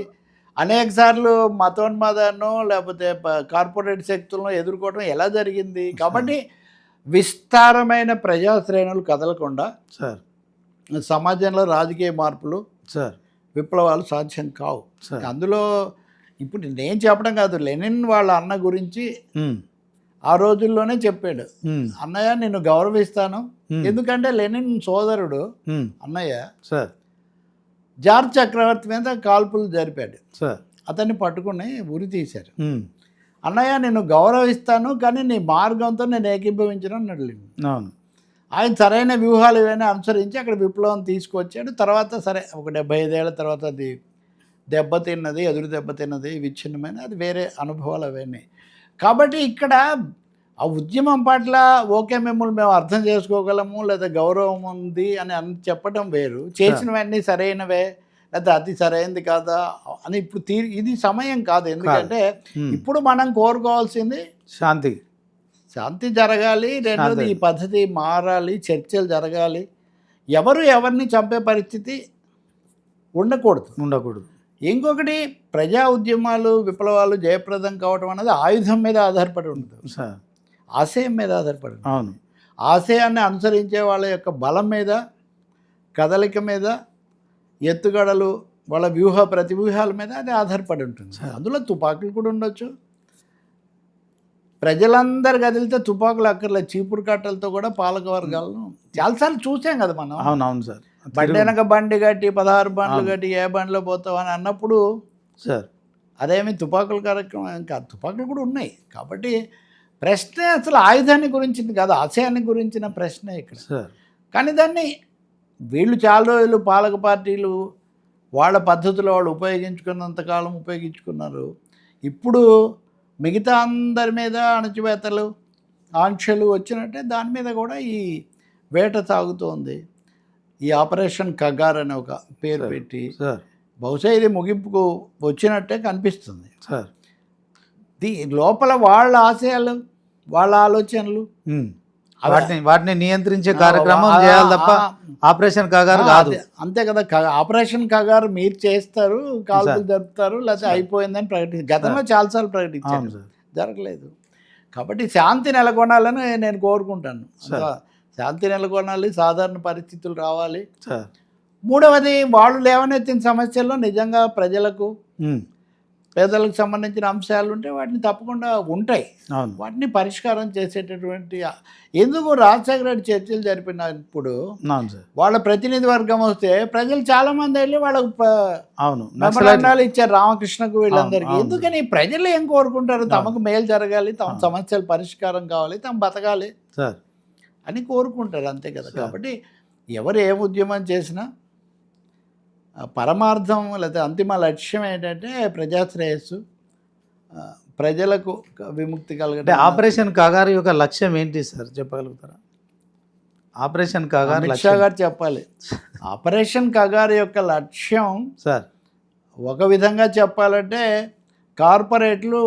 అనేక సార్లు మతోన్మాదాన్నో లేకపోతే కార్పొరేట్ శక్తులను ఎదుర్కోవడం ఎలా జరిగింది? కాబట్టి విస్తారమైన ప్రజా శ్రేణులు కదలకుండా సమాజంలో రాజకీయ మార్పులు, విప్లవాలు సాధ్యం కావు. అందులో ఇప్పుడు నేను చెప్పడం కాదు, లెనిన్ వాళ్ళ అన్న గురించి ఆ రోజుల్లోనే చెప్పాడు. అన్నయ్య నిన్ను గౌరవిస్తాను, ఎందుకంటే లెనిన్ సోదరుడు అన్నయ్య జార్జ్ చక్రవర్తి మీద కాల్పులు జరిపాడు. అతన్ని పట్టుకుని ఉరి తీశారు. అన్నయ్య నిన్ను గౌరవిస్తాను, కానీ నీ మార్గంతో నేను ఏకీభవించను అన్నాడు లెనిన్. ఆయన సరైన వ్యూహాలు ఏవైనా అనుసరించి అక్కడ విప్లవం తీసుకొచ్చాడు. తర్వాత సరే ఒక 75 ఏళ్ల తర్వాత అది దెబ్బతిన్నది, ఎదురు దెబ్బతిన్నది, విచ్ఛిన్నమైన అది వేరే అనుభవాలు అవన్నీ. కాబట్టి ఇక్కడ ఆ ఉద్యమం పట్ల ఓకే మిమ్మల్ని మేము అర్థం చేసుకోగలము లేదా గౌరవం ఉంది అని చెప్పడం వేరు, చేసినవన్నీ సరైనవే లేదా అది సరైనది కాదా అని ఇప్పుడు ఇది సమయం కాదు. ఎందుకంటే ఇప్పుడు మనం కోరుకోవాల్సింది శాంతి. శాంతి జరగాలి, రెండోది ఈ పద్ధతి మారాలి, చర్చలు జరగాలి, ఎవరు ఎవరిని చంపే పరిస్థితి ఉండకూడదు. ఇంకొకటి ప్రజా ఉద్యమాలు విప్లవాలు జయప్రదం కావడం అనేది ఆయుధం మీద ఆధారపడి ఉంటుంది, ఆశయం మీద ఆధారపడి ఉంటుంది. అవును, ఆశయాన్ని అనుసరించే వాళ్ళ యొక్క బలం మీద, కదలిక మీద, ఎత్తుగడలు, వాళ్ళ ప్రతివ్యూహాల మీద అది ఆధారపడి ఉంటుంది. అందులో తుపాకులు కూడా ఉండొచ్చు. ప్రజలందరు కదిలితే తుపాకులు అక్కర్లేదు, చీపురు కట్టలతో కూడా పాలక వర్గాలను చాలాసార్లు చూసాం కదా మనం. అవునవును సార్. బండి వెనక బండి కట్టి 16 బండ్లు కట్టి ఏ బండిలో పోతావు అని అన్నప్పుడు సార్ అదేమి తుపాకుల కార్యక్రమం కాదు, తుపాకులు కూడా ఉన్నాయి. కాబట్టి ప్రశ్న అసలు ఆయుధాన్ని గురించింది కాదు, ఆశయాన్ని గురించిన ప్రశ్న ఇక్కడ. కానీ దాన్ని వీళ్ళు చాలా రోజులు పాలక పార్టీలు వాళ్ళ పద్ధతులు వాళ్ళు ఉపయోగించుకున్నంతకాలం ఉపయోగించుకున్నారు. ఇప్పుడు మిగతా అందరి మీద అణచివేతలు, ఆంక్షలు వచ్చినట్టే దాని మీద కూడా ఈ వేట సాగుతోంది. ఈ ఆపరేషన్ కగార్ అనే ఒక పేరు పెట్టి బహుశా ఇది ముగింపుకు వచ్చినట్టే కనిపిస్తుంది. లోపల వాళ్ళ ఆశయాలు, వాళ్ళ ఆలోచనలు, వాటిని నియంత్రించే కార్యక్రమం చేయాలి తప్ప ఆపరేషన్ కగారు కాదు. అంతే కదా, ఆపరేషన్ కగారు మీరు చేస్తారు, కాల్పులు జరుపుతారు, లేకపోతే అయిపోయిందని గతంలో చాలాసార్లు ప్రకటించాను, జరగలేదు. కాబట్టి శాంతి నెలకొనాలని నేను కోరుకుంటాను. శాంతి నెలకొనాలి, సాధారణ పరిస్థితులు రావాలి. మూడవది వాళ్ళు లేవనెత్తిన సమస్యల్లో నిజంగా ప్రజలకు, పేదలకు సంబంధించిన అంశాలు ఉంటే వాటిని తప్పకుండా ఉంటాయి, వాటిని పరిష్కారం చేసేటటువంటి. ఎందుకు రాజశేఖర రెడ్డి చర్చలు జరిపినప్పుడు వాళ్ళ ప్రతినిధి వర్గం వస్తే ప్రజలు చాలామంది వెళ్ళి వాళ్ళకు మెమరాండాలు ఇచ్చారు, రామకృష్ణకు వీళ్ళందరికీ. ఎందుకని ప్రజలు ఏం కోరుకుంటారు, తమకు మేలు జరగాలి, తమ సమస్యలు పరిష్కారం కావాలి, తమ బతకాలి అని కోరుకుంటారు, అంతే కదా. కాబట్టి ఎవరు ఏ ఉద్యమం చేసినా పరమార్థం లేదా అంతిమ లక్ష్యం ఏంటంటే ప్రజాశ్రేయస్సు, ప్రజలకు విముక్తి కలగడం. ఆపరేషన్ కగారు యొక్క లక్ష్యం ఏంటి సార్, చెప్పగలుగుతారా? ఆపరేషన్ కగారు అమిత్ షా గారు చెప్పాలి. ఆపరేషన్ కగారు యొక్క లక్ష్యం సార్ ఒక విధంగా చెప్పాలంటే కార్పొరేట్లు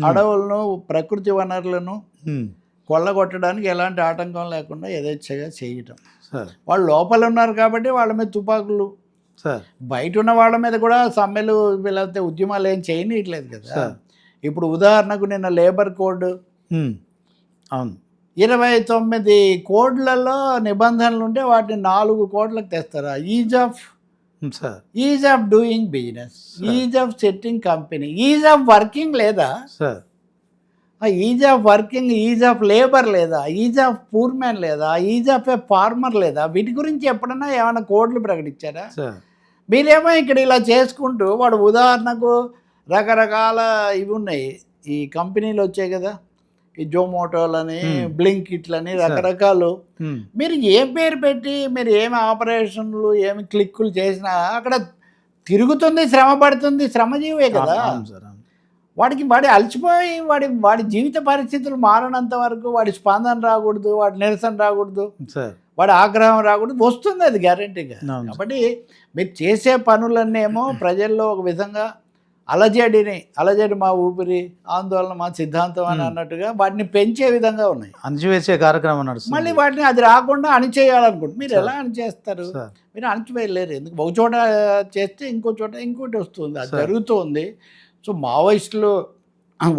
అడవులను, ప్రకృతి వనరులను కొల్లగొట్టడానికి ఎలాంటి ఆటంకం లేకుండా యథేచ్ఛగా చేయటం. వాళ్ళు లోపల ఉన్నారు కాబట్టి వాళ్ళ మీద తుపాకులు, బయట ఉన్న వాళ్ళ మీద కూడా సమ్మెలు వీళ్ళైతే ఉద్యమాలు ఏం చేయనీయట్లేదు కదా. ఇప్పుడు ఉదాహరణకు నిన్న లేబర్ కోడ్, అవును, 29 కోడ్లలో నిబంధనలు ఉంటే వాటిని 4 కోడ్లకు తెస్తారా? Ease of doing business, ease of setting company, ease of working లేదా, ease of working, ease of labour లేదా, ఈజ్ ఆఫ్ పూర్ మ్యాన్ లేదా, ఈజ్ ఆఫ్ ఏ ఫార్మర్ లేదా, వీటి గురించి ఎప్పుడన్నా ఏమైనా కోడ్లు ప్రకటించారా? మీరేమో ఇక్కడ ఇలా చేసుకుంటూ వాడు ఉదాహరణకు రకరకాల ఇవి ఉన్నాయి, ఈ కంపెనీలు వచ్చాయి కదా, ఈ జొమాటోలని, బ్లింకిట్లని, రకరకాలు. మీరు ఏ పేరు పెట్టి మీరు ఏమి ఆపరేషన్లు ఏమి క్లిక్కులు చేసినా అక్కడ తిరుగుతుంది, శ్రమ పడుతుంది, శ్రమజీవే కదా. వాడి అలసిపోయి వాడి జీవిత పరిస్థితులు మారనంత వరకు వాడి స్పందన రాకూడదు, వాడి నిరసన రాకూడదు, వాడి ఆగ్రహం రాకూడదు, వస్తుంది అది గ్యారంటీగా. కాబట్టి మీరు చేసే పనులన్నేమో ప్రజల్లో ఒక విధంగా అలజడి మా ఊపిరి, ఆందోళన మా సిద్ధాంతం అని అన్నట్టుగా వాటిని పెంచే విధంగా ఉన్నాయి, అణచివేసే కార్యక్రమం నడుస్తుంది. మళ్ళీ వాటిని అది రాకుండా అణిచేయాలనుకుంటు మీరు ఎలా అణిచేస్తారు? మీరు అణచివేయలేరు. ఎందుకు ఒక చోట చేస్తే ఇంకో చోట ఇంకోటి వస్తుంది, అది జరుగుతుంది. సో మావోయిస్టులు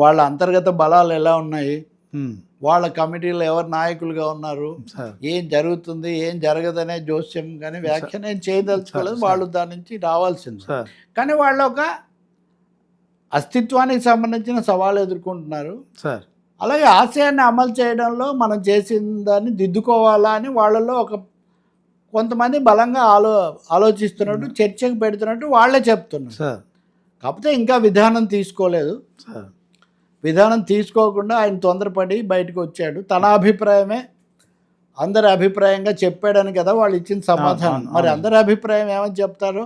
వాళ్ళ అంతర్గత బలాలు ఎలా ఉన్నాయి, వాళ్ళ కమిటీలో ఎవరు నాయకులుగా ఉన్నారు, ఏం జరుగుతుంది ఏం జరగదనే జోస్యం కానీ వ్యాఖ్యానం ఏం చేయదలుచుకోలేదు. వాళ్ళు దాని నుంచి రావాల్సింది. కానీ వాళ్ళు ఒక అస్తిత్వానికి సంబంధించిన సవాళ్ళు ఎదుర్కొంటున్నారు. అలాగే ఆశయాన్ని అమలు చేయడంలో మనం చేసిన దాన్ని దిద్దుకోవాలా అని వాళ్ళలో ఒక కొంతమంది బలంగా ఆలోచిస్తున్నట్టు, చర్చకు పెడుతున్నట్టు వాళ్ళే చెప్తున్నారు. కాకపోతే ఇంకా విధానం తీసుకోలేదు. విధానం తీసుకోకుండా ఆయన తొందరపడి బయటకు వచ్చాడు. తన అభిప్రాయమే అందరి అభిప్రాయంగా చెప్పాడని కదా వాళ్ళు ఇచ్చిన సమాధానం. మరి అందరి అభిప్రాయం ఏమని చెప్తారో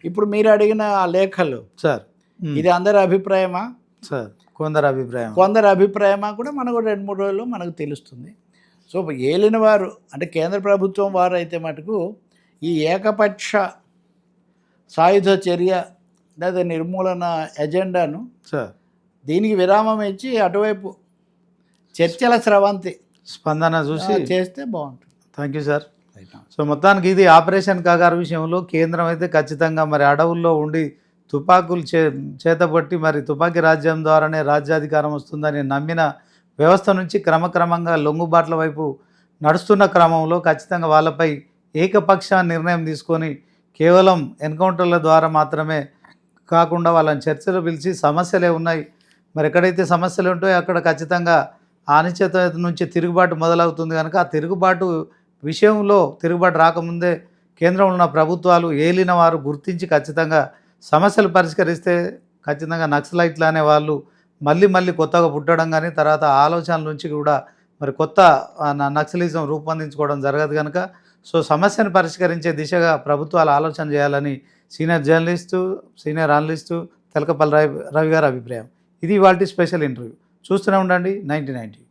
ఇప్పుడు మీరు అడిగిన ఆ లేఖలు సార్. ఇది అందరి అభిప్రాయమా, సార్ కొందరు అభిప్రాయం. కొందరి అభిప్రాయమా కూడా మనకు 2-3 రోజుల్లో మనకు తెలుస్తుంది. సో ఏలిన వారు అంటే కేంద్ర ప్రభుత్వం వారు అయితే మటుకు ఈ ఏకపక్ష సాయుధ చర్య లేదా నిర్మూలన ఎజెండాను సార్. దీనికి విరామం ఇచ్చి అటువైపు చర్చల స్రవంతి స్పందన చూసి చేస్తే బాగుంటుంది. Thank you sir. సో మొత్తానికి ఇది ఆపరేషన్ కగారు విషయంలో కేంద్రం అయితే ఖచ్చితంగా మరి అడవుల్లో ఉండి తుపాకులు చేతపట్టి మరి తుపాకీ రాజ్యం ద్వారానే రాజ్యాధికారం వస్తుందని నమ్మిన వ్యవస్థ నుంచి క్రమక్రమంగా లొంగుబాట్ల వైపు నడుస్తున్న క్రమంలో ఖచ్చితంగా వాళ్ళపై ఏకపక్ష నిర్ణయం తీసుకొని కేవలం ఎన్కౌంటర్ల ద్వారా మాత్రమే కాకుండా వాళ్ళని చర్చలు పిలిచి సమస్యలే ఉన్నాయి, మరి ఎక్కడైతే సమస్యలు ఉంటాయో అక్కడ ఖచ్చితంగా అనిశ్చిత నుంచి తిరుగుబాటు మొదలవుతుంది కనుక ఆ తిరుగుబాటు విషయంలో తిరుగుబాటు రాకముందే కేంద్రంలో ఉన్న ప్రభుత్వాలు ఏలిన వారు గుర్తించి ఖచ్చితంగా సమస్యలు పరిష్కరిస్తే ఖచ్చితంగా నక్సలైట్లు అనే వాళ్ళు మళ్ళీ కొత్తగా పుట్టడం కానీ తర్వాత ఆలోచనల నుంచి కూడా మరి కొత్త నక్సలిజం రూపొందించుకోవడం జరగదు కనుక సో సమస్యను పరిష్కరించే దిశగా ప్రభుత్వాలు ఆలోచన చేయాలని senior journalist senior analyst Telakapalli Ravi గారి అభిప్రాయం. ఇది ఇవాల్టి స్పెషల్ ఇంటర్వ్యూ. చూస్తూనే ఉండండి 9090.